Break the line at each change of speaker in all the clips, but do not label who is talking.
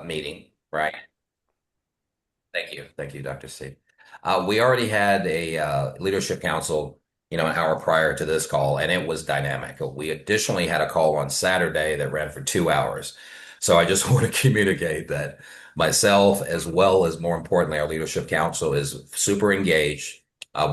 meeting, right? Thank you, Dr. C. We already had a leadership council, an hour prior to this call, and it was dynamic. We additionally had a call on Saturday that ran for 2 hours. So I just want to communicate that myself, as well as more importantly, our leadership council is super engaged.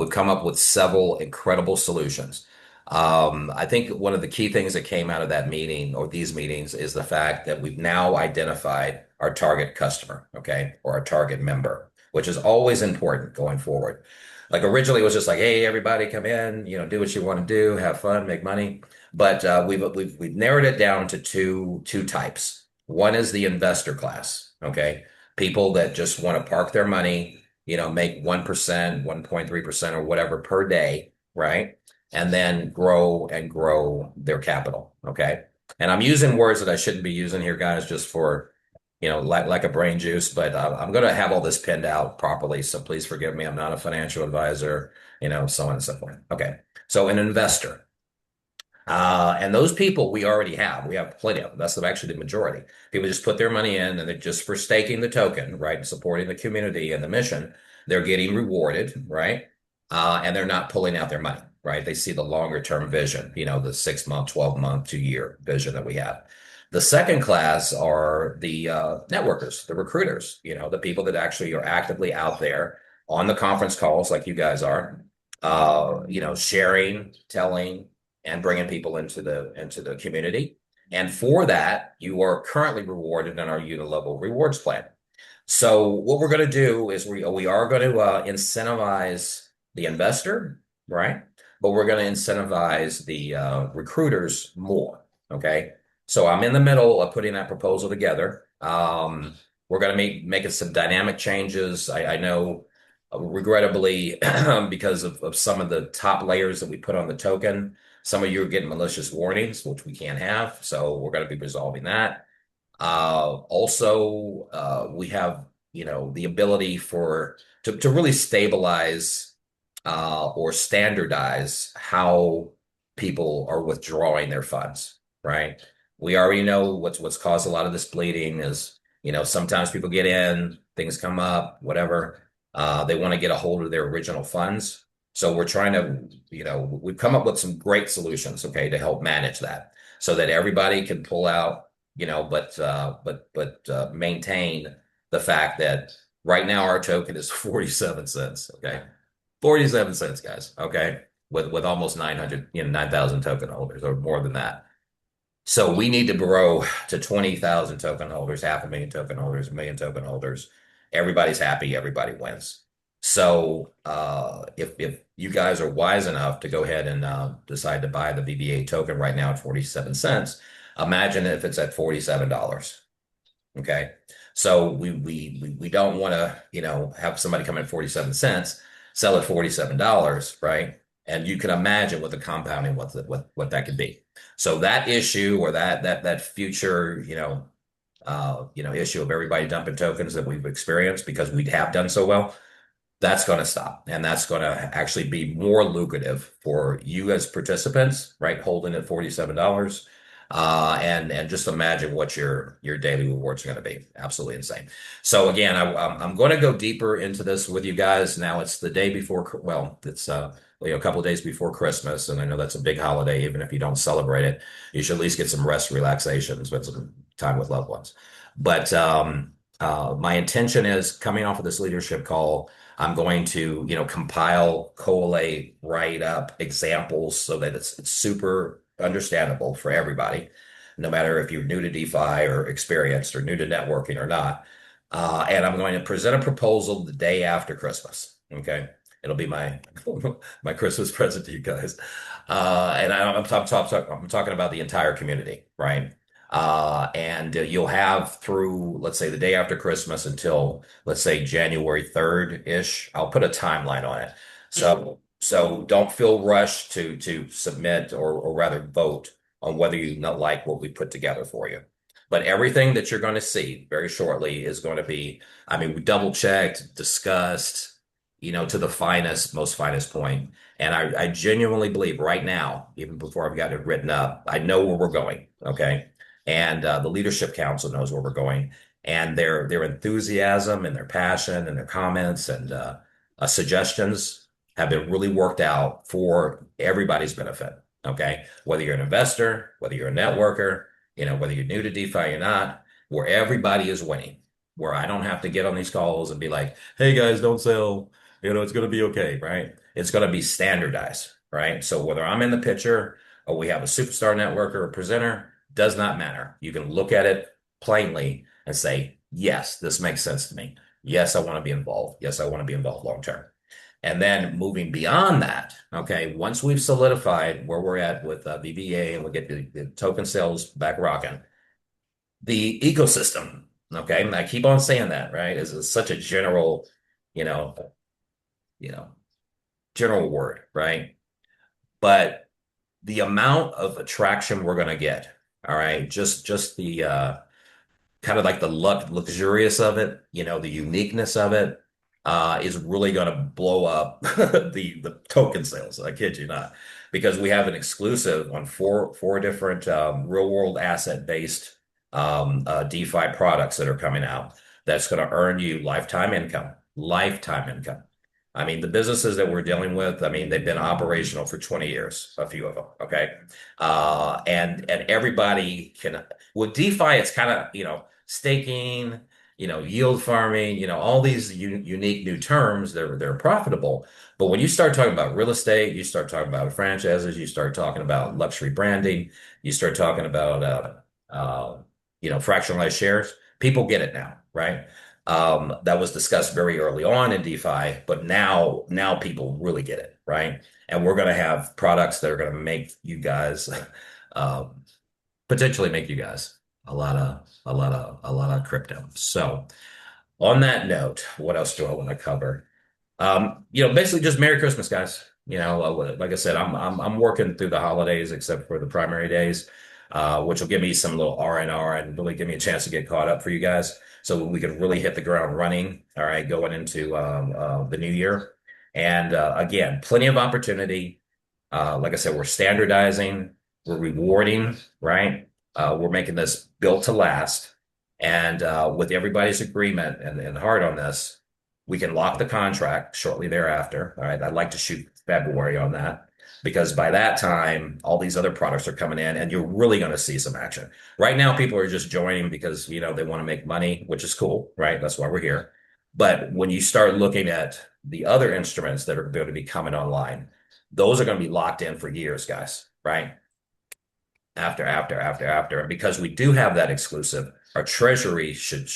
We've come up with several incredible solutions. I think one of the key things that came out of that meeting or these meetings is the fact that we've now identified our target customer, okay, or our target member, which is always important going forward. Like originally it was just like, hey, everybody come in, do what you want to do, have fun, make money. But we've narrowed it down to two types. One is the investor class, okay? People that just want to park their money, make 1%, 1.3% or whatever per day, right? And then grow and grow their capital. Okay. And I'm using words that I shouldn't be using here, guys, just for, like a brain juice, but I'm going to have all this pinned out properly. So please forgive me. I'm not a financial advisor, so on and so forth. Okay. So an investor. And those people we already have. We have plenty of them. That's actually the majority. People just put their money in and they're just for staking the token, right? And supporting the community and the mission. They're getting rewarded, right? And they're not pulling out their money, right? They see the longer term vision, the 6 month, 12 month, 2 year vision that we have. The second class are the networkers, the recruiters, the people that actually are actively out there on the conference calls like you guys are, sharing, telling, and bringing people into the community. And for that, you are currently rewarded in our level rewards plan. So what we're going to do is we are going to incentivize the investor, right? But we're going to incentivize the recruiters more. Okay. So I'm in the middle of putting that proposal together. We're going to making some dynamic changes. I know, regrettably, because of some of the top layers that we put on the token, some of you are getting malicious warnings, which we can't have. So we're going to be resolving that. Also, we have, the ability to really stabilize or standardize how people are withdrawing their funds, right? We already know what's caused a lot of this bleeding is, sometimes people get in, things come up, whatever. They want to get a hold of their original funds. So we're trying to, we've come up with some great solutions, okay, to help manage that so that everybody can pull out, but maintain the fact that right now our token is 47 cents. Okay. 47 cents, guys. Okay. With almost 900, 9,000 token holders or more than that. So we need to grow to 20,000 token holders, 500,000 token holders, 1 million token holders. Everybody's happy, everybody wins. So if you guys are wise enough to go ahead and decide to buy the VBA token right now at 47 cents, imagine if it's at $47. Okay. So we don't want to, have somebody come in 47 cents, sell at $47, right? And you can imagine what the compounding, what that could be. So that issue or that future, issue of everybody dumping tokens that we've experienced because we have done so well, that's going to stop. And that's going to actually be more lucrative for you as participants, right? Holding at $47. And just imagine what your daily rewards are going to be. Absolutely insane. So again, I'm going to go deeper into this with you guys. Now it's the day before, well, it's a couple of days before Christmas, and I know that's a big holiday. Even if you don't celebrate it, you should at least get some rest, relaxation, spend some time with loved ones. But my intention is coming off of this leadership call. I'm going to, compile, collate, write up examples so that it's super understandable for everybody, no matter if you're new to DeFi or experienced or new to networking or not. And I'm going to present a proposal the day after Christmas. Okay. It'll be my my Christmas present to you guys. And I'm talking about the entire community, right? And you'll have through, let's say, the day after Christmas until, let's say, January 3rd-ish. I'll put a timeline on it. So don't feel rushed to submit or rather vote on whether you not like what we put together for you. But everything that you're going to see very shortly is going to be, I mean, we double checked, discussed, to the most finest point. And I genuinely believe right now, even before I've got it written up, I know where we're going. Okay. And the leadership council knows where we're going. and their enthusiasm and their passion and their comments and suggestions have been really worked out for everybody's benefit. Okay, whether you're an investor, whether you're a networker, whether you're new to DeFi or not, where everybody is winning, where I don't have to get on these calls and be like, "Hey guys, don't sell. It's going to be okay, right?" It's going to be standardized, right? So whether I'm in the picture or we have a superstar networker or presenter, does not matter. You can look at it plainly and say, yes, this makes sense to me. Yes, I want to be involved. Yes, I want to be involved long term. And then moving beyond that, okay, once we've solidified where we're at with VBA and we get the token sales back rocking, the ecosystem, okay, and I keep on saying that, right, is such a you know, you know, general word, right? But the amount of attraction we're going to get, all right, just the kind of like the luxurious of it, the uniqueness of it, is really going to blow up the token sales. I kid you not, because we have an exclusive on four different real world asset based DeFi products that are coming out. That's going to earn you lifetime income, lifetime income. I mean, the businesses that we're dealing with, I mean, they've been operational for 20 years, a few of them. Okay. And everybody can, with DeFi, it's kind of, staking, yield farming, all these unique new terms, they're profitable. But when you start talking about real estate, you start talking about franchises, you start talking about luxury branding, you start talking about, fractionalized shares, people get it now, right? That was discussed very early on in DeFi, but now people really get it, right? And we're going to have products that are going to make you guys, um, potentially make you guys a lot of crypto. So on that note, what else do I want to cover? Basically just Merry Christmas, guys. Like I said, I'm working through the holidays except for the primary days, which will give me some little R&R and really give me a chance to get caught up for you guys, so we can really hit the ground running. All right, going into the new year, and again, plenty of opportunity. Like I said, we're standardizing, we're rewarding, right? We're making this built to last, and with everybody's agreement and heart on this, we can lock the contract shortly thereafter. All right. I'd like to shoot February on that, because by that time, all these other products are coming in and you're really going to see some action. Right now, people are just joining because, they want to make money, which is cool, right? That's why we're here. But when you start looking at the other instruments that are going to be coming online, those are going to be locked in for years, guys, right? After. And because we do have that exclusive, our treasury should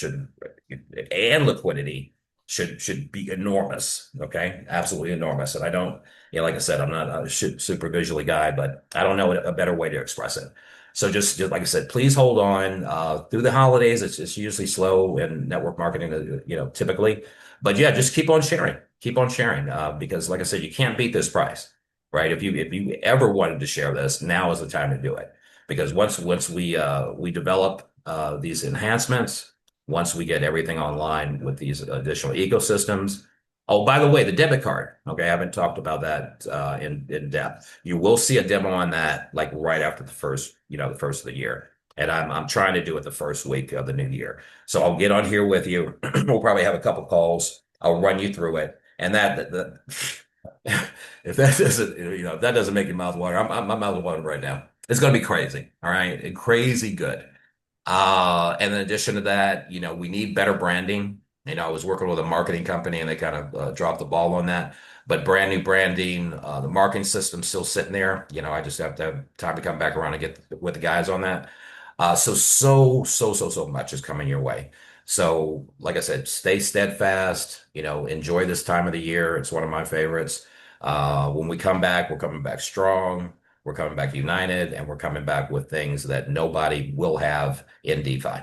and liquidity should be enormous. Okay, absolutely enormous. And I don't, like I said, I'm not a super visually guy, but I don't know a better way to express it. So just like I said, please hold on through the holidays. It's usually slow in network marketing, typically. But yeah, just keep on sharing, because like I said, you can't beat this price, right? If you ever wanted to share this, now is the time to do it, because once we develop these enhancements, once we get everything online with these additional ecosystems. Oh, by the way, the debit card. Okay, I haven't talked about that in depth. You will see a demo on that like right after the first of the year. And I'm trying to do it the first week of the new year. So I'll get on here with you. We'll probably have a couple calls. I'll run you through it. And if that doesn't make your mouth water, my mouth water right now. It's going to be crazy. All right. And crazy good. And in addition to that, we need better branding. I was working with a marketing company and they kind of dropped the ball on that. But brand new branding, the marketing system's still sitting there. I just have to have time to come back around and get with the guys on that. So much is coming your way. So, like I said, stay steadfast, enjoy this time of the year. It's one of my favorites. When we come back, we're coming back strong. We're coming back united, and we're coming back with things that nobody will have in DeFi.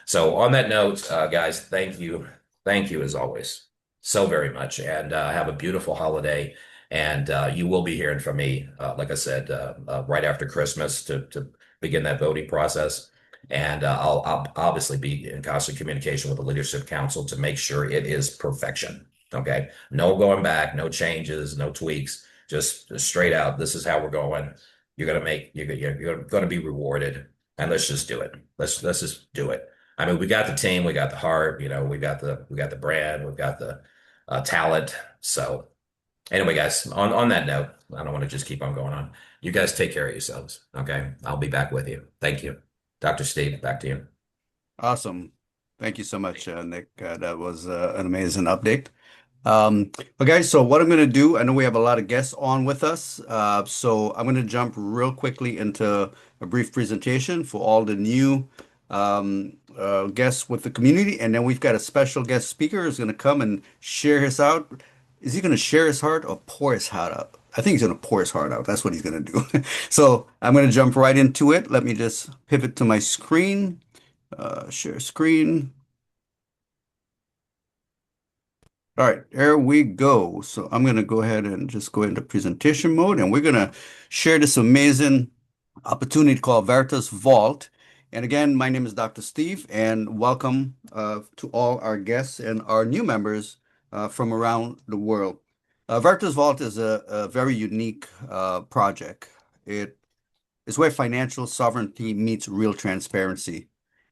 So on that note, guys, thank you. Thank you as always so very much. And have a beautiful holiday. And you will be hearing from me, like I said, right after Christmas to begin that voting process. And I'll obviously be in constant communication with the Leadership Council to make sure it is perfection. Okay. No going back, no changes, no tweaks, just straight out. This is how we're going. You're going to be rewarded, and let's just do it. Let's just do it. I mean, we got the team, we got the heart, we got the brand, we've got the talent. So anyway, guys, on that note, I don't want to just keep on going on. You guys take care of yourselves. Okay. I'll be back with you. Thank you. Dr. Steve, back to you.
Awesome. Thank you so much, Nick. That was an amazing update. Okay, so what I'm going to do, I know we have a lot of guests on with us, so I'm going to jump real quickly into a brief presentation for all the new guests with the community, and then we've got a special guest speaker who's going to come and share his out. Is he going to share his heart or pour his heart out? I think he's going to pour his heart out. That's what he's going to do. So I'm going to jump right into it. Let me just pivot to my screen, share screen. All right, there we go. So I'm going to go ahead and just go into presentation mode, and we're going to share this amazing opportunity called Veritas Vault. And again, my name is Dr. Steve, and welcome to all our guests and our new members from around the world. Veritas Vault is a very unique project. It is where financial sovereignty meets real transparency.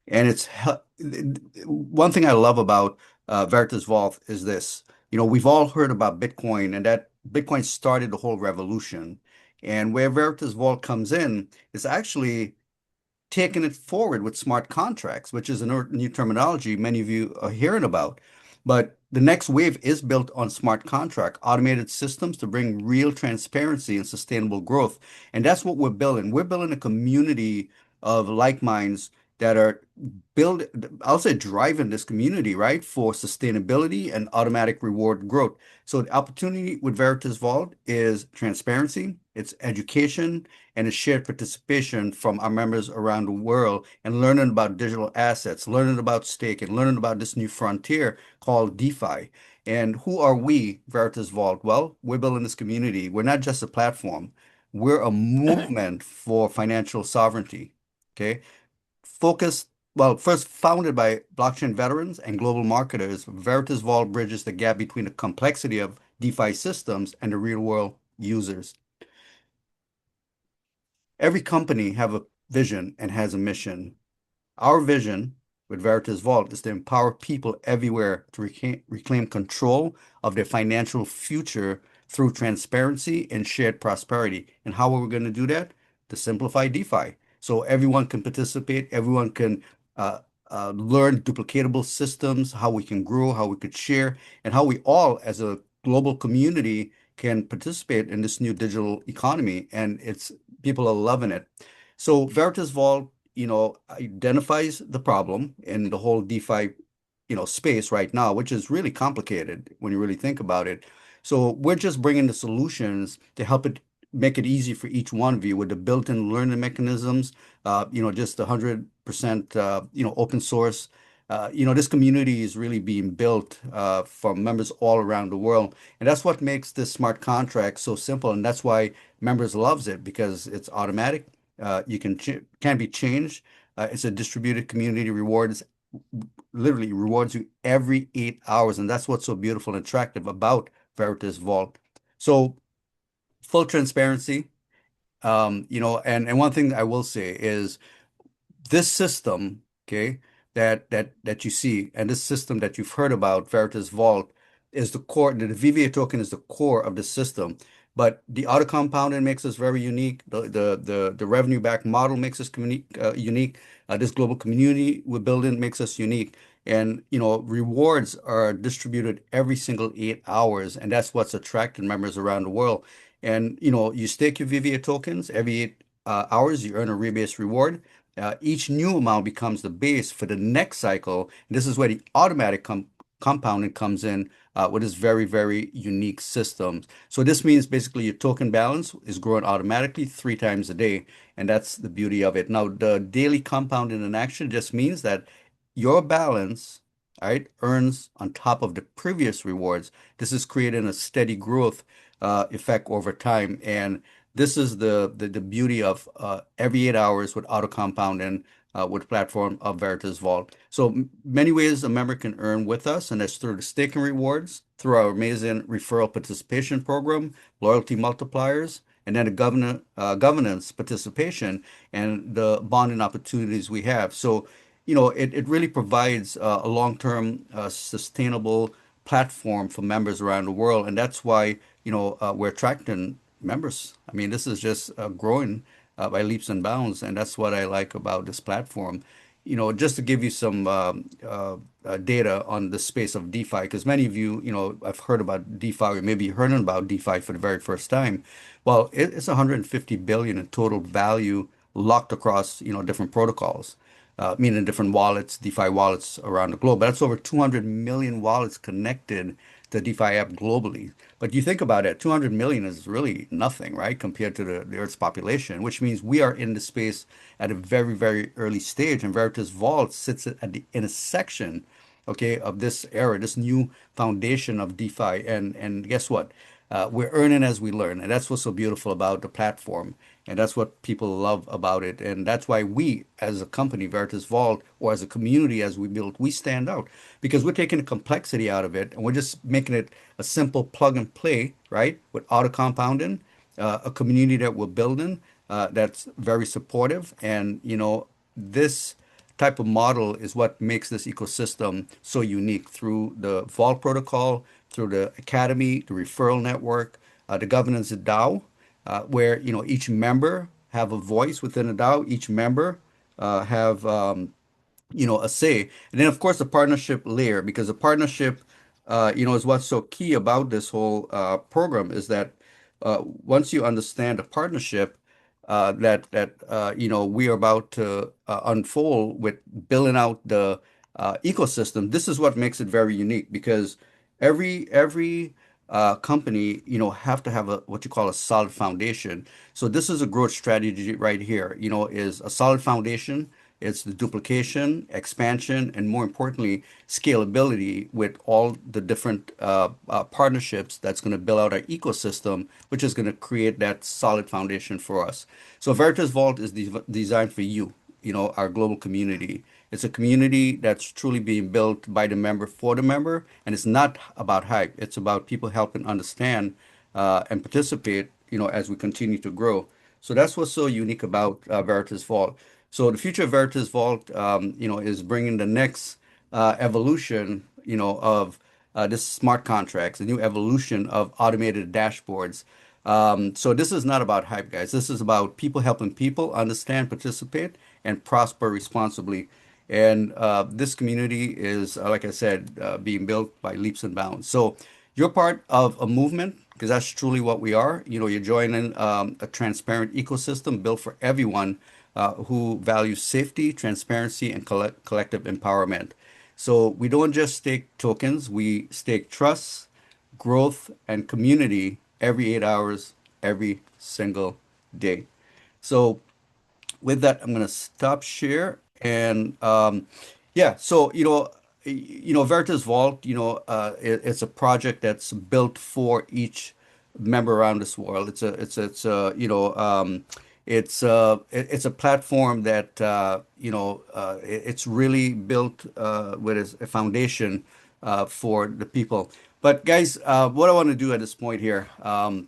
And one thing I love about Veritas Vault is this. We've all heard about Bitcoin, and that Bitcoin started the whole revolution. And where Veritas Vault comes in is actually taking it forward with smart contracts, which is a new terminology many of you are hearing about. But the next wave is built on smart contract, automated systems to bring real transparency and sustainable growth. And that's what we're building. We're building a community of like minds that are build, I'll say driving this community, right, for sustainability and automatic reward growth. So the opportunity with Veritas Vault is transparency, it's education, and a shared participation from our members around the world and learning about digital assets, learning about stake, and learning about this new frontier called DeFi. And who are we, Veritas Vault? Well, we're building this community. We're not just a platform. We're a movement for financial sovereignty. Okay. Focused, well, first founded by blockchain veterans and global marketers, Veritas Vault bridges the gap between the complexity of DeFi systems and the real world users. Every company have a vision and has a mission. Our vision with Veritas Vault is to empower people everywhere to reclaim control of their financial future through transparency and shared prosperity. And how are we going to do that? To simplify DeFi. So everyone can participate, everyone can learn duplicatable systems, how we can grow, how we could share, and how we all, as a global community, can participate in this new digital economy. And it's people are loving it. So Veritas Vault, identifies the problem in the whole DeFi, space right now, which is really complicated when you really think about it. So we're just bringing the solutions to help it make it easy for each one of you with the built-in learning mechanisms, just 100%, open source. This community is really being built from members all around the world. And that's what makes this smart contract so simple. And that's why members loves it because it's automatic. You can be changed. It's a distributed community rewards, literally rewards you every 8 hours. And that's what's so beautiful and attractive about Veritas Vault. So full transparency, and one thing I will say is this system, okay, that you see, and this system that you've heard about, Veritas Vault, is the core. The VVA token is the core of the system. But the auto compounding makes us very unique. The revenue back model makes us unique. This global community we're building makes us unique. And rewards are distributed every single 8 hours, and that's what's attracting members around the world. And you stake your VVA tokens every 8 hours, you earn a rebase reward. Each new amount becomes the base for the next cycle. This is where the automatic compounding comes in with this very, very unique system. So this means basically your token balance is growing automatically 3 times a day. And that's the beauty of it. Now, the daily compounding in action just means that your balance, all right, earns on top of the previous rewards. This is creating a steady growth effect over time. And this is the beauty of every 8 hours with auto compounding with platform of Veritas Vault. So many ways a member can earn with us, and that's through the staking rewards, through our amazing referral participation program, loyalty multipliers, and then the governance participation and the bonding opportunities we have. So it really provides a long-term sustainable platform for members around the world. And that's why, we're attracting members. I mean, this is just growing by leaps and bounds. And that's what I like about this platform. Just to give you some data on the space of DeFi, because many of you, I've heard about DeFi, or maybe you heard about DeFi for the very first time. Well, it's 150 billion in total value locked across, different protocols, meaning different wallets, DeFi wallets around the globe. But that's over 200 million wallets connected to DeFi app globally. But you think about it, 200 million is really nothing, right, compared to the Earth's population, which means we are in the space at a very, very early stage. And Veritas Vault sits at the intersection, okay, of this era, this new foundation of DeFi. And guess what? We're earning as we learn. And that's what's so beautiful about the platform. And that's what people love about it. And that's why we, as a company, Veritas Vault, or as a community, as we build, we stand out because we're taking the complexity out of it and we're just making it a simple plug and play, right? With auto compounding, a community that we're building that's very supportive. And, this type of model is what makes this ecosystem so unique through the Vault protocol, through the Academy, the referral network, the governance of DAO, where each member have a voice within a DAO. Each member have a say. And then, of course, the partnership layer, because the partnership, is what's so key about this whole program is that once you understand the partnership that we are about to unfold with building out the ecosystem, this is what makes it very unique because every company, have to have what you call a solid foundation. So this is a growth strategy right here, is a solid foundation. It's the duplication, expansion, and more importantly, scalability with all the different partnerships that's going to build out our ecosystem, which is going to create that solid foundation for us. So Veritas Vault is designed for you, our global community. It's a community that's truly being built by the member for the member, and it's not about hype. It's about people helping understand and participate, as we continue to grow. So that's what's so unique about Veritas Vault. So the future of Veritas Vault, is bringing the next evolution, of this smart contracts, a new evolution of automated dashboards. So this is not about hype, guys. This is about people helping people understand, participate, and prosper responsibly. And this community is, like I said, being built by leaps and bounds. So you're part of a movement because that's truly what we are. You're joining a transparent ecosystem built for everyone who values safety, transparency, and collective empowerment. So we don't just stake tokens, we stake trust, growth, and community every 8 hours, every single day. So with that, I'm going to stop share. And yeah, so Veritas Vault, it's a project that's built for each member around this world. It's a platform that it's really built with a foundation for the people. But guys, what I want to do at this point here, I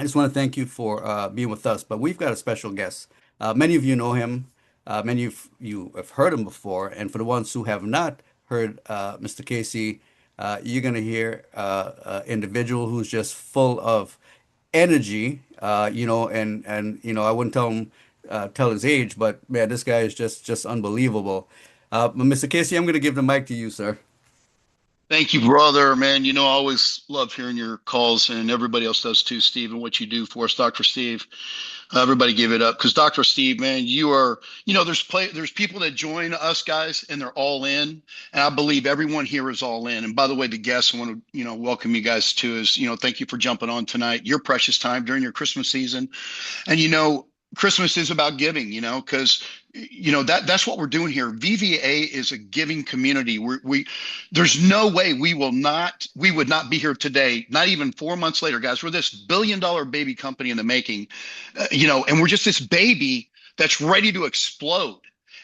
just want to thank you for being with us. But we've got a special guest. Many of you know him. Many of you have heard him before. And for the ones who have not heard Mr. Casey, you're going to hear an individual who's just full of energy, and I wouldn't tell his age, but man, this guy is just unbelievable. Mr. Casey, I'm going to give the mic to you, sir.
Thank you, brother, man. I always love hearing your calls, and everybody else does too, Steve, and what you do for us, Dr. Steve. Everybody give it up because Dr. Steve, man, you are, there's people that join us guys and they're all in. And I believe everyone here is all in. And by the way, the guests I want to, welcome you guys to is, thank you for jumping on tonight, your precious time during your Christmas season. And, Christmas is about giving, because that's what we're doing here. VVA is a giving community. There's no way we would not be here today, not even 4 months later, guys. We're this billion-dollar baby company in the making, and we're just this baby that's ready to explode.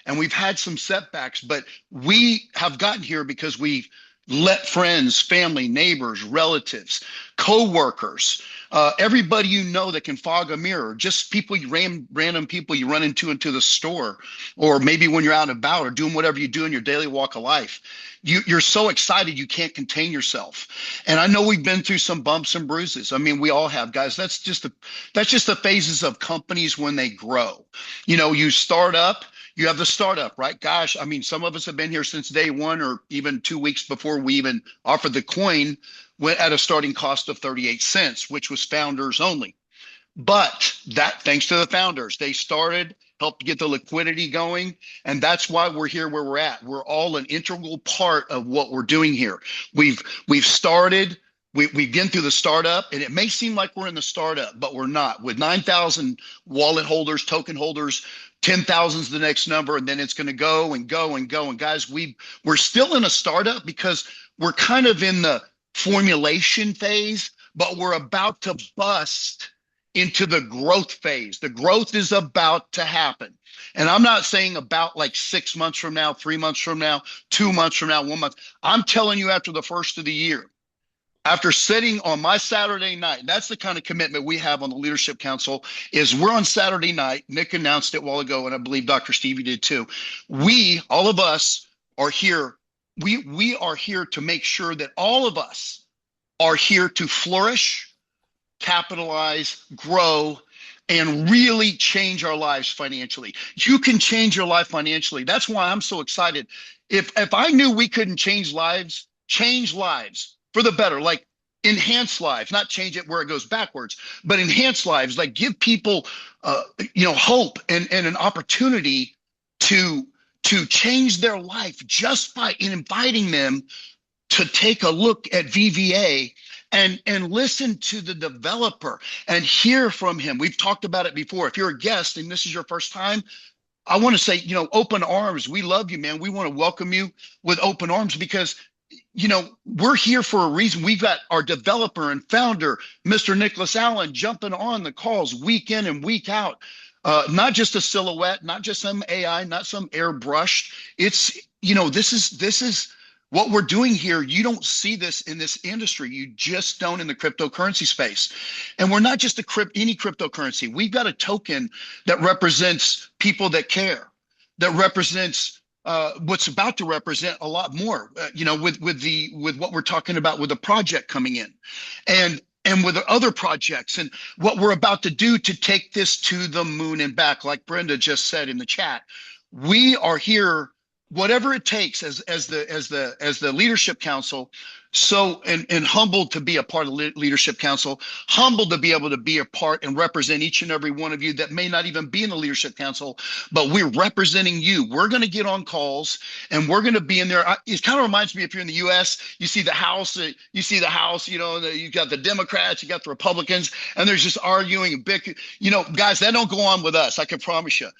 and we've had some setbacks, but we have gotten here because we've let friends, family, neighbors, relatives, co-workers, everybody you know that can fog a mirror, just people random people you run into the store, or maybe when you're out and about or doing whatever you do in your daily walk of life. You're so excited you can't contain yourself. And I know we've been through some bumps and bruises. I mean, we all have, guys. That's just the phases of companies when they grow. You start up. You have the startup, right? Gosh, I mean, some of us have been here since day one, or even 2 weeks before we even offered the coin, went at a starting cost of 38 cents, which was founders only. But that, thanks to the founders, they started, helped get the liquidity going. And that's why we're here where we're at. We're all an integral part of what we're doing here. We've started. We've been through the startup, and it may seem like we're in the startup, but we're not. With 9,000 wallet holders, token holders, 10,000 is the next number, and then it's going to go and go and go. And guys, we're still in a startup because we're kind of in the formulation phase, but we're about to bust into the growth phase. The growth is about to happen. And I'm not saying about like 6 months from now, 3 months from now, 2 months from now, 1 month. I'm telling you, after the first of the year, after sitting on my Saturday night, that's the kind of commitment we have on the Leadership Council, is we're on Saturday night. Nick announced it a while ago, and I believe Dr. Stevie did too. We, all of us, are here. We are here to make sure that all of us are here to flourish, capitalize, grow, and really change our lives financially. You can change your life financially. That's why I'm so excited. If I knew we couldn't change lives for the better, like enhance lives, not change it where it goes backwards, but enhance lives, like give people, hope and an opportunity to change their life just by inviting them to take a look at VVA and listen to the developer and hear from him. We've talked about it before. If you're a guest and this is your first time, I want to say, open arms. We love you, man. We want to welcome you with open arms because we're here for a reason. We've got our developer and founder, Mr. Nicholas Allen, jumping on the calls week in and week out. Not just a silhouette, not just some AI, not some airbrushed. It's, this is what we're doing here. You don't see this in this industry. You just don't in the cryptocurrency space. And we're not just any cryptocurrency. We've got a token that represents people that care, that represents what's about to represent a lot more, with what we're talking about with the project coming in and with the other projects and what we're about to do to take this to the moon and back. Like Brenda just said in the chat, we are here, whatever it takes as the Leadership Council. So and humbled to be a part of Leadership Council, humbled to be able to be a part and represent each and every one of you that may not even be in the Leadership Council, but we're representing you. We're going to get on calls and we're going to be in there. It kind of reminds me, if you're in the U.S., you see the House, you've got the Democrats, you got the Republicans, and there's just arguing and big, guys, that don't go on with us. I can promise you.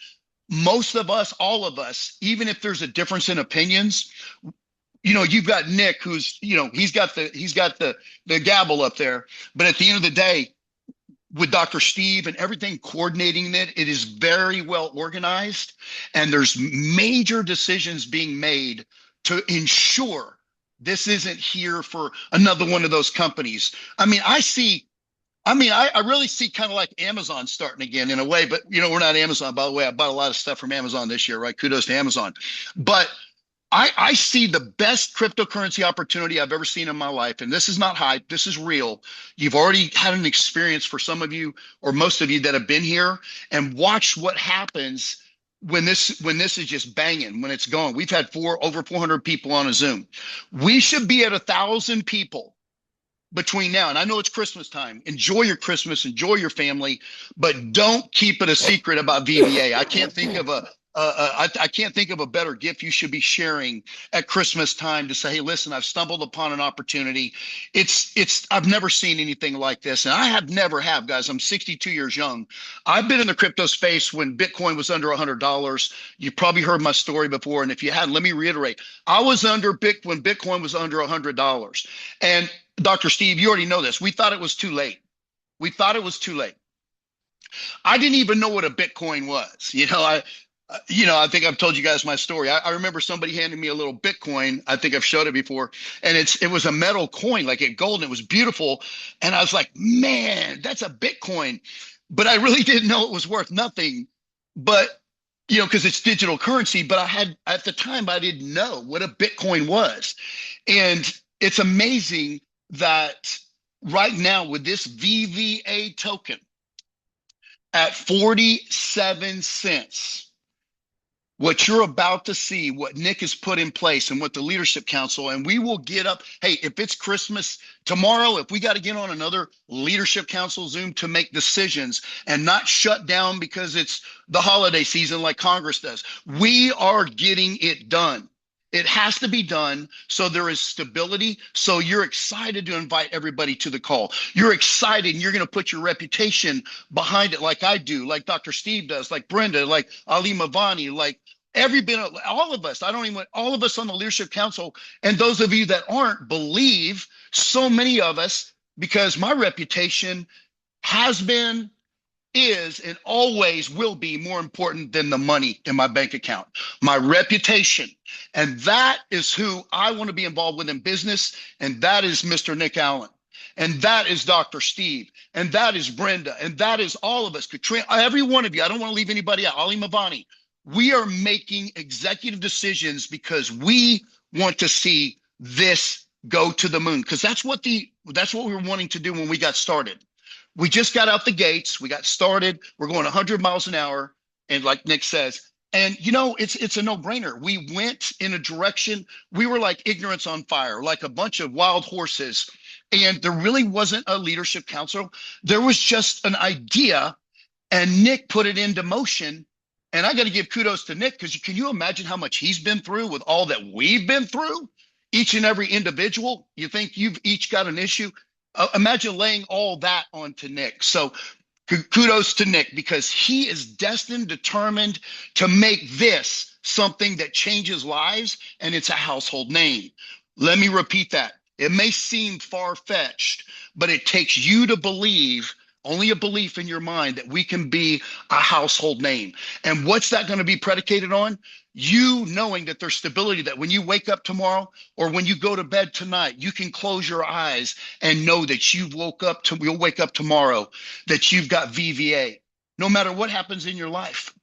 Most of us, all of us, even if there's a difference in opinions, you've got Nick, who's, he's got the gavel up there. But at the end of the day, with Dr. Steve and everything coordinating it is very well organized. And there's major decisions being made to ensure this isn't here for another one of those companies. I really see kind of like Amazon starting again in a way, but we're not Amazon, by the way. I bought a lot of stuff from Amazon this year, right? Kudos to Amazon. But I see the best cryptocurrency opportunity I've ever seen in my life. And this is not hype. This is real. You've already had an experience, for some of you or most of you that have been here, and watch what happens when this is just banging, when it's going. We've had over 400 people on a Zoom. We should be at 1,000 people between now, and I know it's Christmas time. Enjoy your Christmas, enjoy your family, but don't keep it a secret about VVA. I can't think of a better gift you should be sharing at Christmas time to say, hey, listen, I've stumbled upon an opportunity. I've never seen anything like this. And I never have, guys. I'm 62 years young. I've been in the crypto space when Bitcoin was under $100. You probably heard my story before. And if you hadn't, let me reiterate. I was when Bitcoin was under $100. And Dr. Steve, you already know this. We thought it was too late. I didn't even know what a Bitcoin was. I think I've told you guys my story. I remember somebody handing me a little Bitcoin. I think I've showed it before, and it was a metal coin, like it gold, and it was beautiful. And I was like, man, that's a Bitcoin, but I really didn't know it was worth nothing. But because it's digital currency. But at the time I didn't know what a Bitcoin was, and it's amazing that right now with this VVA token at 47 cents. What you're about to see, what Nick has put in place and what the Leadership Council, and we will get up. Hey, if it's Christmas tomorrow, if we got to get on another Leadership Council Zoom to make decisions and not shut down because it's the holiday season like Congress does, we are getting it done. It has to be done so there is stability. So you're excited to invite everybody to the call. You're excited and you're going to put your reputation behind it like I do, like Dr. Steve does, like Brenda, like Ali Mavani, like all of us. All of us on the Leadership Council, and those of you that aren't, believe so many of us, because my reputation has been, is, and always will be more important than the money in my bank account, my reputation. And that is who I want to be involved with in business. And that is Mr. Nick Allen. And that is Dr. Steve. And that is Brenda. And that is all of us. Katrina, every one of you. I don't want to leave anybody out. Ali Mavani. We are making executive decisions because we want to see this go to the moon. Because that's what we were wanting to do when we got started. We just got out the gates. We got started. We're going 100 miles an hour. And like Nick says, and it's a no-brainer. We went in a direction. We were like ignorance on fire, like a bunch of wild horses. And there really wasn't a Leadership Council. There was just an idea, and Nick put it into motion. And I got to give kudos to Nick, because can you imagine how much he's been through with all that we've been through? Each and every individual. You think you've each got an issue? Imagine laying all that onto Nick. So kudos to Nick, because he is destined, determined to make this something that changes lives, and it's a household name. Let me repeat that. It may seem far-fetched, but it takes you to believe, only a belief in your mind, that we can be a household name. And what's that going to be predicated on? You knowing that there's stability, that when you wake up tomorrow or when you go to bed tonight, you can close your eyes and know that you'll wake up tomorrow, that you've got VVA. No matter what happens in your life,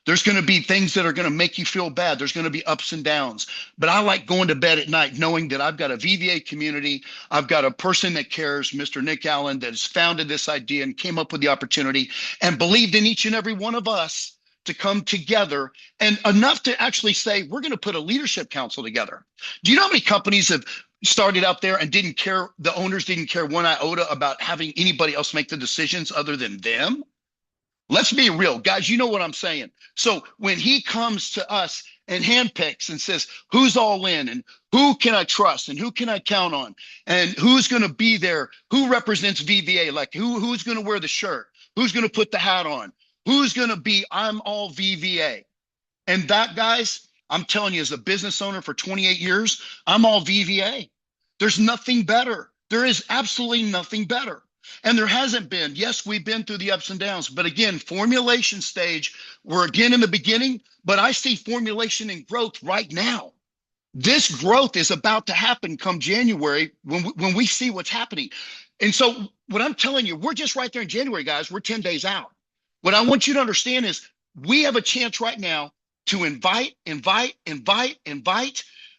there's going to be things that are going to make you feel bad. There's going to be ups and downs. But I like going to bed at night knowing that I've got a VVA community. I've got a person that cares, Mr. Nick Allen, that has founded this idea and came up with the opportunity and believed in each and every one of us to come together, and enough to actually say, we're going to put a Leadership Council together. Do you know how many companies have started out there and didn't care? The owners didn't care one iota about having anybody else make the decisions other than them. Let's be real, guys. You know what I'm saying. So when he comes to us and handpicks and says, who's all in, and who can I trust, and who can I count on, and who's going to be there, who represents VVA, like who's going to wear the shirt, who's going to put the hat on, who's going to be, I'm all VVA. And that, guys, I'm telling you, as a business owner for 28 years, I'm all VVA. There's nothing better. There is absolutely nothing better. And there hasn't been. Yes, we've been through the ups and downs. But again, formulation stage, we're again in the beginning. But I see formulation and growth right now. This growth is about to happen come January when we see what's happening. And so what I'm telling you, we're just right there in January, guys. We're 10 days out. What I want you to understand is we have a chance right now to invite,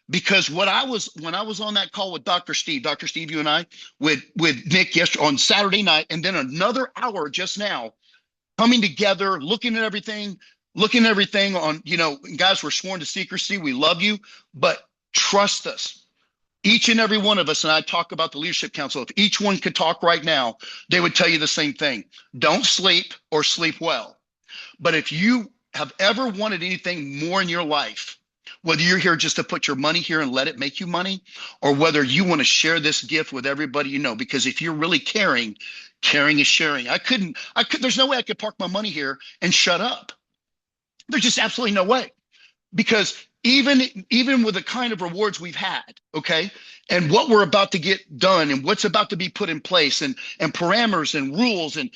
because when I was on that call with Dr. Steve, you and I, with Nick yesterday on Saturday night, and then another hour just now, coming together, looking at everything on, guys, we're sworn to secrecy. We love you, but trust us. Each and every one of us, and I talk about the Leadership Council, if each one could talk right now, they would tell you the same thing. Don't sleep or sleep well. But if you have ever wanted anything more in your life, whether you're here just to put your money here and let it make you money, or whether you want to share this gift with everybody you know, because if you're really caring is sharing. There's no way I could park my money here and shut up. There's just absolutely no way. Because even with the kind of rewards we've had, okay, and what we're about to get done and what's about to be put in place and parameters and rules and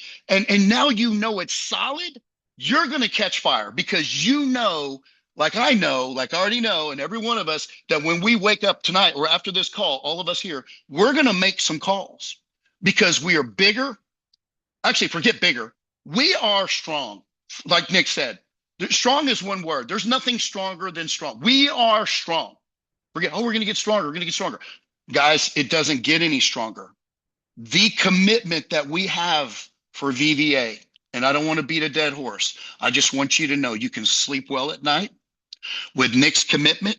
now it's solid, you're going to catch fire because you know, like I know, like I already know, and every one of us, that when we wake up tonight or after this call, all of us here, we're going to make some calls because we are bigger. Actually, forget bigger. We are strong. Like Nick said, strong is one word. There's nothing stronger than strong. We are strong. Forget, oh, we're going to get stronger. We're going to get stronger. Guys, it doesn't get any stronger. The commitment that we have for VVA, and I don't want to beat a dead horse. I just want you to know you can sleep well at night with Nick's commitment,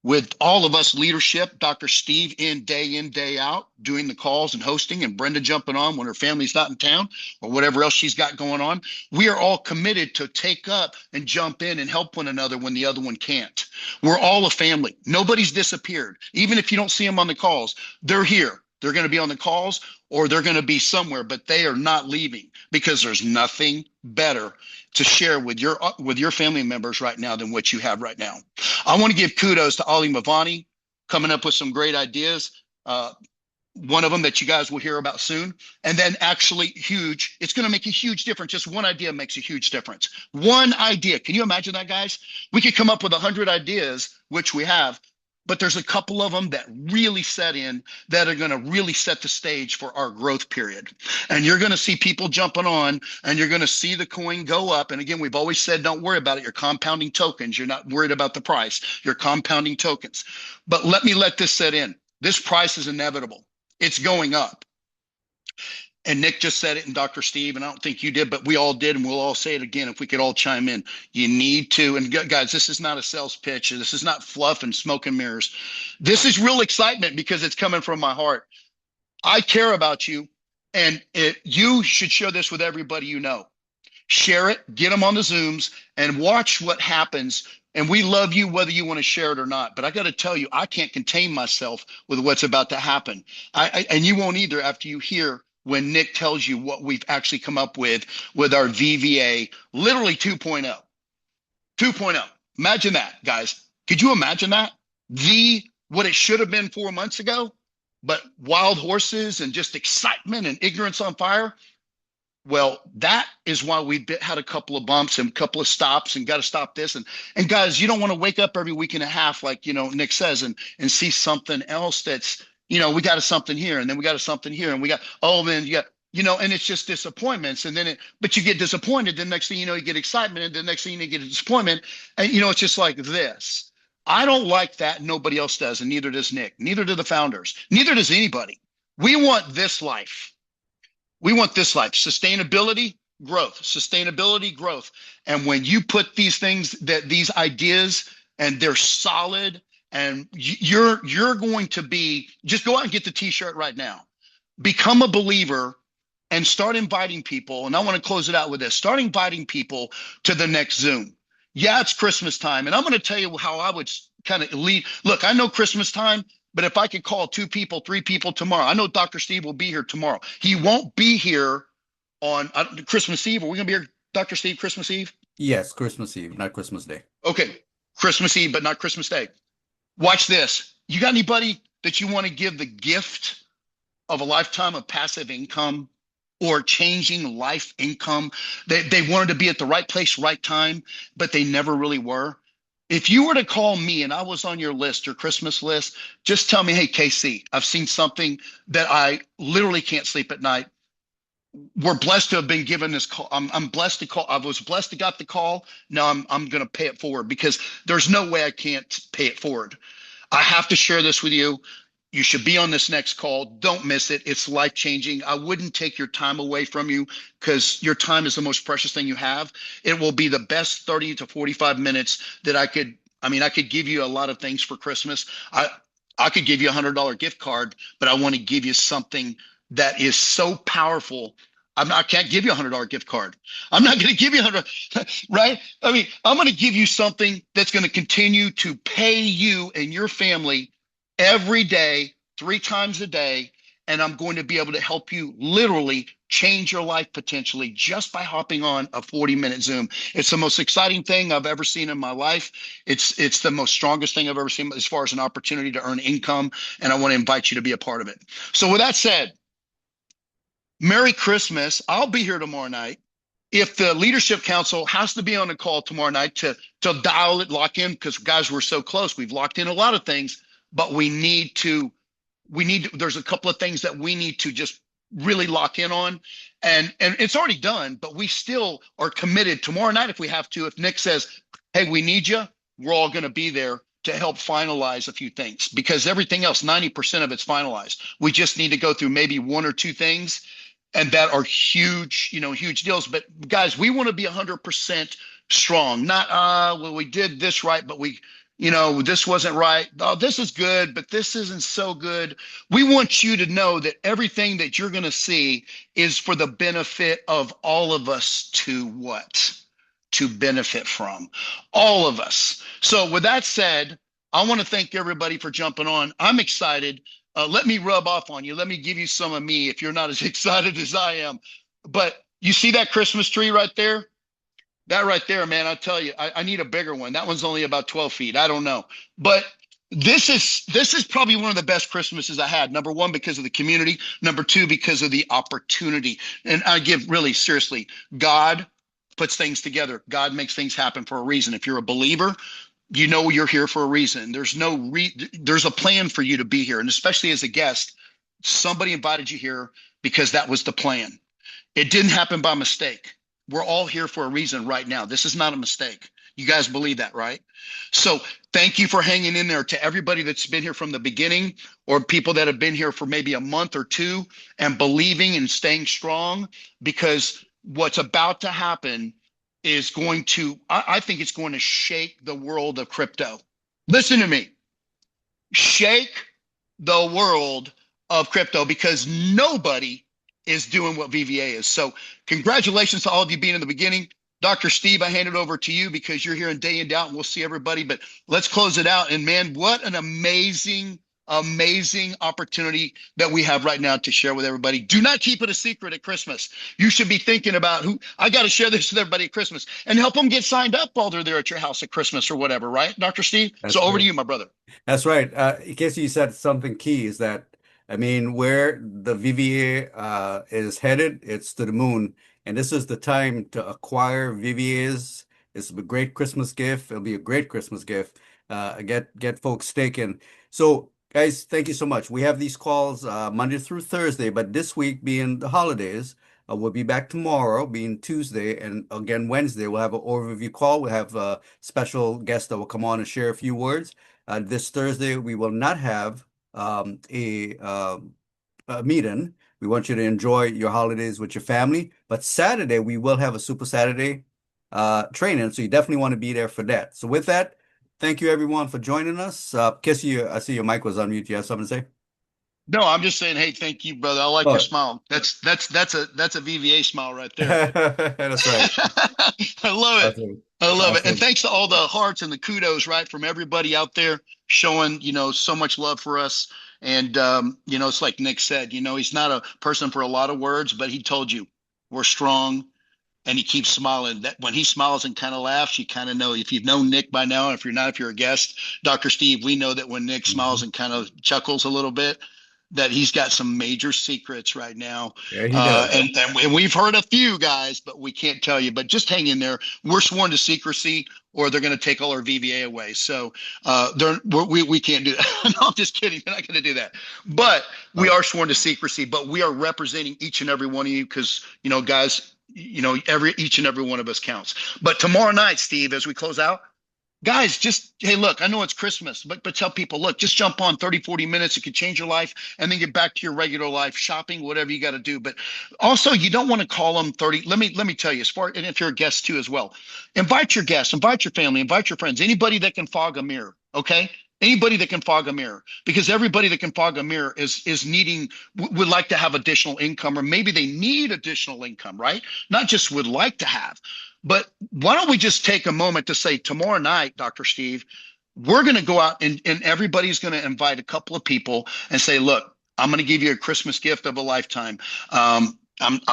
with all of us leadership, Dr. Steve in, day out, doing the calls and hosting, and Brenda jumping on when her family's not in town or whatever else she's got going on. We are all committed to take up and jump in and help one another when the other one can't. We're all a family. Nobody's disappeared. Even if you don't see them on the calls, they're here. They're going to be on the calls or they're going to be somewhere, but they are not leaving because there's nothing better to share with your family members right now than what you have right now. I want to give kudos to Ali Mavani coming up with some great ideas. One of them that you guys will hear about soon. And then actually huge, it's going to make a huge difference. Just one idea makes a huge difference. One idea. Can you imagine that, guys? We could come up with 100 ideas, which we have, but there's a couple of them that really set in that are going to really set the stage for our growth period. And you're going to see people jumping on and you're going to see the coin go up. And again, we've always said, don't worry about it. You're compounding tokens. You're not worried about the price. You're compounding tokens. But let this set in. This price is inevitable. It's going up. And Nick just said it, and Dr. Steve, and I don't think you did, but we all did, and we'll all say it again if we could all chime in. You need to, and guys, this is not a sales pitch. This is not fluff and smoke and mirrors. This is real excitement because it's coming from my heart. I care about you, and you should share this with everybody you know. Share it, get them on the Zooms, and watch what happens. And we love you whether you want to share it or not. But I got to tell you, I can't contain myself with what's about to happen. And you won't either after you hear when Nick tells you what we've actually come up with our VVA, literally 2.0. 2.0. Imagine that, guys. Could you imagine that? What it should have been 4 months ago, but wild horses and just excitement and ignorance on fire. Well, that is why we had a couple of bumps and a couple of stops and got to stop this. And guys, you don't want to wake up every week and a half, like, Nick says, and see something else that's, we got a something here and then we got a something here and we got, then you got, and it's just disappointments. And then but you get disappointed. Then next thing you know, you get excitement. And the next thing you get a disappointment. And, it's just like this. I don't like that. Nobody else does. And neither does Nick. Neither do the founders. Neither does anybody. We want this life. We want this life. Sustainability, growth. And when you put these things, these ideas, and they're solid, and you're going to be, just go out and get the t-shirt right now. Become a believer and start inviting people. And I want to close it out with this. Start inviting people to the next Zoom. Yeah, it's Christmas time. And I'm going to tell you how I would kind of lead. Look, I know Christmas time, but if I could call 2 people, 3 people tomorrow, I know Dr. Steve will be here tomorrow. He won't be here on Christmas Eve. Are we going to be here, Dr. Steve, Christmas Eve?
Yes, Christmas Eve, not Christmas Day.
Okay, Christmas Eve, but not Christmas Day. Watch this. You got anybody that you want to give the gift of a lifetime of passive income or changing life income? They wanted to be at the right place, right time, but they never really were. If you were to call me and I was on your list, your Christmas list, just tell me, hey, KC, I've seen something that I literally can't sleep at night. We're blessed to have been given this call. I'm blessed to call. I was blessed to got the call. Now I'm going to pay it forward because there's no way I can't pay it forward. I have to share this with you. You should be on this next call. Don't miss it. It's life-changing. I wouldn't take your time away from you because your time is the most precious thing you have. It will be the best 30 to 45 minutes that I could give you a lot of things for Christmas. I could give you $100 gift card, but I want to give you something that is so powerful. I can't give you a $100 gift card. I'm not going to give you $100, right? I'm going to give you something that's going to continue to pay you and your family every day, 3 times a day. And I'm going to be able to help you literally change your life potentially just by hopping on a 40-minute Zoom. It's the most exciting thing I've ever seen in my life. It's the most strongest thing I've ever seen as far as an opportunity to earn income. And I want to invite you to be a part of it. So with that said, Merry Christmas. I'll be here tomorrow night. if the leadership council has to be on a call tomorrow night to dial it, lock in, because guys, we're so close. We've locked in a lot of things, but there's a couple of things that we need to just really lock in on. And it's already done, but we still are committed tomorrow night if we have to. If Nick says, hey, we need you, we're all going to be there to help finalize a few things, because everything else, 90% of it's finalized. We just need to go through maybe one or two things, and that are huge, huge deals. But guys, we want to be 100% strong, not, well, we did this right, but this wasn't right. Oh, this is good, but this isn't so good. We want you to know that everything that you're going to see is for the benefit of all of us to what? To benefit from, all of us. So with that said, I want to thank everybody for jumping on. I'm excited. Let me rub off on you. Let me give you some of me if you're not as excited as I am. But you see that Christmas tree right there? That right there, man, I tell you, I need a bigger one. That one's only about 12 feet. I don't know. But this is probably one of the best Christmases I had. Number one, because of the community. Number two, because of the opportunity. And I give really seriously, God puts things together. God makes things happen for a reason. If you're a believer, you know you're here for a reason. There's a plan for you to be here. And especially as a guest, somebody invited you here because that was the plan. It didn't happen by mistake. We're all here for a reason right now. This is not a mistake. You guys believe that, right? So thank you for hanging in there. To everybody that's been here from the beginning, or people that have been here for maybe a month or two and believing and staying strong, because what's about to happen is I think it's going to shake the world of crypto. Listen to me. Shake the world of crypto, because nobody is doing what VVA is. So congratulations to all of you being in the beginning. Dr. Steve, I hand it over to you because you're here in day and out, and we'll see everybody. But let's close it out. And man, what an amazing opportunity that we have right now to share with everybody. Do not keep it a secret at Christmas. You should be thinking about I got to share this with everybody at Christmas, and help them get signed up while they're there at your house at Christmas or whatever, right, Dr. Steve?
That's
So over
right.
to you, my brother.
That's right. In case you said something key is that, I mean, where the VVA is headed, it's to the moon. And this is the time to acquire VVAs. It's a great Christmas gift. It'll be a great Christmas gift. Get folks staking. So, guys, thank you so much. We have these calls Monday through Thursday, but this week being the holidays, we'll be back tomorrow, being Tuesday, and again Wednesday. We'll have an overview call. We'll have a special guest that will come on and share a few words. This Thursday, we will not have a meeting. We want you to enjoy your holidays with your family. But Saturday, we will have a Super Saturday training, so you definitely want to be there for that. So with that, thank you everyone for joining us. Kissy, I see your mic was on mute. You have something to say?
No, I'm just saying, hey, thank you, brother. I like your smile. That's a VVA smile right there.
That's right.
I love it.
Awesome.
I love it.
Awesome.
And thanks to all the hearts and the kudos, right, from everybody out there showing, so much love for us. And, it's like Nick said, he's not a person for a lot of words, but he told you we're strong, and he keeps smiling. That when he smiles and kind of laughs, you kind of know. If you've known Nick by now, if you're not, if you're a guest, Dr. Steve, we know that when Nick smiles and kind of chuckles a little bit, that he's got some major secrets right now.
Yeah, he does.
And we've heard a few, guys, but we can't tell you. But just hang in there. We're sworn to secrecy, or they're going to take all our VVA away. So we can't do that. No, I'm just kidding. They're not going to do that. But we are sworn to secrecy. But we are representing each and every one of you because, guys, each and every one of us counts. But tomorrow night, Steve, as we close out, guys, hey, look, I know it's Christmas, but tell people, look, just jump on 30, 40 minutes. It could change your life, and then get back to your regular life, shopping, whatever you got to do. But also, you don't want to call them 30. Let me tell you, and if you're a guest too as well, invite your guests, invite your family, invite your friends, anybody that can fog a mirror, okay? Anybody that can fog a mirror, because everybody that can fog a mirror is would like to have additional income, or maybe they need additional income, right? Not just would like to have. But why don't we just take a moment to say tomorrow night, Dr. Steve, we're going to go out and everybody's going to invite a couple of people and say, look, I'm going to give you a Christmas gift of a lifetime. I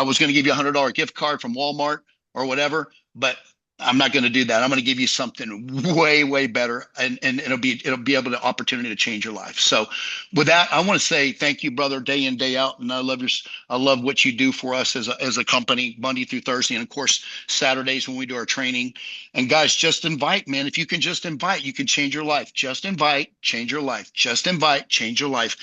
was going to give you $100 gift card from Walmart or whatever, but I'm not going to do that. I'm going to give you something way, way better, and it'll be able to opportunity to change your life. So, with that, I want to say thank you, brother, day in, day out, and I love what you do for us as a company, Monday through Thursday, and of course Saturdays when we do our training. And guys, just invite, man. If you can just invite, you can change your life. Just invite, change your life. Just invite, change your life.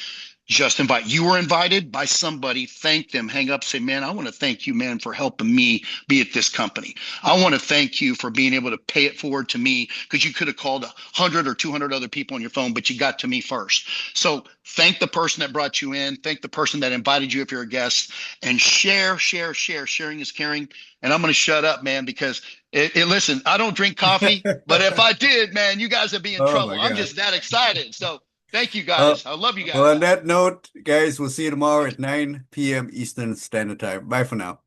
Just invite. You were invited by somebody. Thank them. Hang up. Say, man, I want to thank you, man, for helping me be at this company. I want to thank you for being able to pay it forward to me, because you could have called 100 or 200 other people on your phone, but you got to me first. So thank the person that brought you in. Thank the person that invited you if you're a guest, and share, share, share. Sharing is caring. And I'm going to shut up, man, because listen, I don't drink coffee, but if I did, man, you guys would be in
Oh
trouble.
my
I'm
God.
just that excited. So thank you
Well,
guys. I love you
well,
guys.
on that note, guys, we'll see you tomorrow at 9 p.m. Eastern Standard Time. Bye for now.